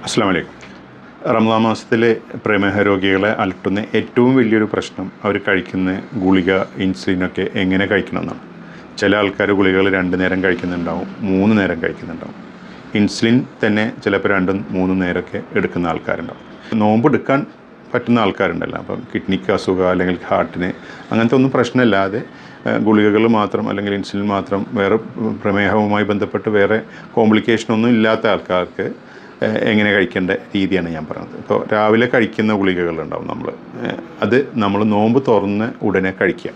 അസ്സലാമു അലൈക്കും. റമദാൻ മാസത്തിലെ പ്രമേഹ രോഗികളെ അലട്ടുന്ന ഏറ്റവും വലിയൊരു പ്രശ്നം അവർ കഴിക്കുന്ന ഗുളിക ഇൻസുലിനൊക്കെ എങ്ങനെ കഴിക്കണമെന്നാണ്. ചില ആൾക്കാർ ഗുളികകൾ 2 നേരം കഴിക്കുന്നുണ്ടാവും, 3 നേരം കഴിക്കുന്നുണ്ടാവും. ഇൻസുലിൻ തന്നെ ചിലപ്പോൾ 2-3 നേരമൊക്കെ എടുക്കുന്ന ആൾക്കാരുണ്ടാവും. നോമ്പ് എടുക്കാൻ പറ്റുന്ന ആൾക്കാരുണ്ടല്ലോ, അപ്പം കിഡ്നിക്ക് അസുഖം അല്ലെങ്കിൽ ഹാർട്ടിന് അങ്ങനത്തെ ഒന്നും പ്രശ്നമില്ലാതെ ഗുളികകൾ മാത്രം അല്ലെങ്കിൽ ഇൻസുലിൻ മാത്രം, വേറെ പ്രമേഹവുമായി ബന്ധപ്പെട്ട് വേറെ കോംപ്ലിക്കേഷനൊന്നും ഇല്ലാത്ത ആൾക്കാർക്ക് എങ്ങനെ കഴിക്കേണ്ട രീതിയാണ് ഞാൻ പറയുന്നത്. ഇപ്പോൾ രാവിലെ കഴിക്കുന്ന ഗുളികകളുണ്ടാവും, അത് നമ്മൾ നോമ്പ് തുറന്ന് ഉടനെ കഴിക്കുക.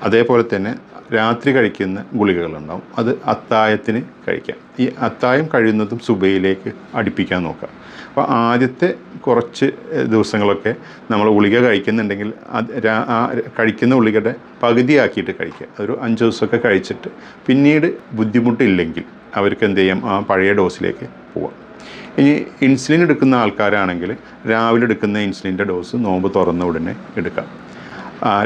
അതേപോലെ തന്നെ രാത്രി കഴിക്കുന്ന ഗുളികകളുണ്ടാവും, അത് അത്താഴത്തിന് കഴിക്കാം. ഈ അത്താഴം കഴിയുന്നതും സുബഹിയിലേക്ക് അടുപ്പിക്കാൻ നോക്കുക. അപ്പോൾ ആദ്യത്തെ കുറച്ച് ദിവസങ്ങളൊക്കെ നമ്മൾ ഗുളിക കഴിക്കുന്നുണ്ടെങ്കിൽ കഴിക്കുന്ന ഗുളികയുടെ പകുതിയാക്കിയിട്ട് കഴിക്കുക. അതൊരു 5 ദിവസമൊക്കെ കഴിച്ചിട്ട് പിന്നീട് ബുദ്ധിമുട്ടില്ലെങ്കിൽ അവർക്ക് എന്ത് ചെയ്യാം, ആ പഴയ ഡോസിലേക്ക് പോവാം. ഇനി ഇൻസുലിൻ എടുക്കുന്ന ആൾക്കാരാണെങ്കിൽ രാവിലെ എടുക്കുന്ന ഇൻസുലിൻ്റെ ഡോസ് നോമ്പ് തുറന്ന ഉടനെ എടുക്കാം.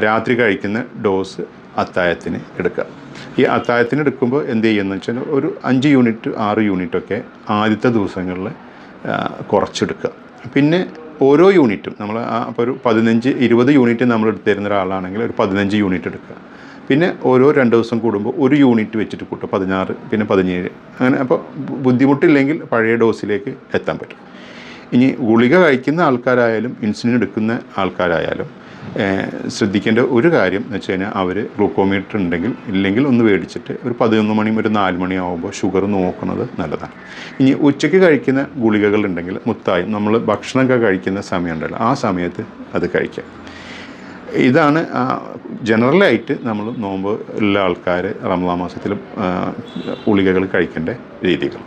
രാത്രി കഴിക്കുന്ന ഡോസ് അത്താഴത്തിന് എടുക്കുക. ഈ അത്താഴത്തിന് എടുക്കുമ്പോൾ എന്ത് ചെയ്യുമെന്ന് വെച്ചാൽ ഒരു 5 യൂണിറ്റ് 6 യൂണിറ്റൊക്കെ ആദ്യത്തെ ദിവസങ്ങളിൽ കുറച്ചെടുക്കുക. പിന്നെ ഓരോ യൂണിറ്റും നമ്മൾ അപ്പോൾ ഒരു 15-20 യൂണിറ്റ് നമ്മൾ എടുത്തിരുന്ന ഒരാളാണെങ്കിൽ ഒരു 15 യൂണിറ്റ് എടുക്കുക. പിന്നെ ഓരോ 2 ദിവസം കൂടുമ്പോൾ 1 യൂണിറ്റ് വെച്ചിട്ട് കൂട്ടുക, 16 പിന്നെ 17 അങ്ങനെ. അപ്പോൾ ബുദ്ധിമുട്ടില്ലെങ്കിൽ പഴയ ഡോസിലേക്ക് എത്താൻ പറ്റും. ഇനി ഗുളിക കഴിക്കുന്ന ആൾക്കാരായാലും ഇൻസുലിൻ എടുക്കുന്ന ആൾക്കാരായാലും ശ്രദ്ധിക്കേണ്ട ഒരു കാര്യം എന്ന് വെച്ച് കഴിഞ്ഞാൽ അവർ ഗ്ലൂക്കോമീറ്റർ ഉണ്ടെങ്കിൽ ഇല്ലെങ്കിൽ ഒന്ന് മേടിച്ചിട്ട് ഒരു 11 മണി ഒരു 4 മണി ആകുമ്പോൾ ഷുഗർ നോക്കുന്നത് നല്ലതാണ്. ഇനി ഉച്ചയ്ക്ക് കഴിക്കുന്ന ഗുളികകളുണ്ടെങ്കിൽ മുത്തായും നമ്മൾ ഭക്ഷണമൊക്കെ കഴിക്കുന്ന സമയമുണ്ടല്ലോ, ആ സമയത്ത് അത് കഴിക്കാം. ഇതാണ് ജനറലായിട്ട് നമ്മൾ നോമ്പ് ഉള്ള ആൾക്കാർ റമദാൻ മാസത്തിലും ഗുളികകൾ കഴിക്കേണ്ട രീതികൾ.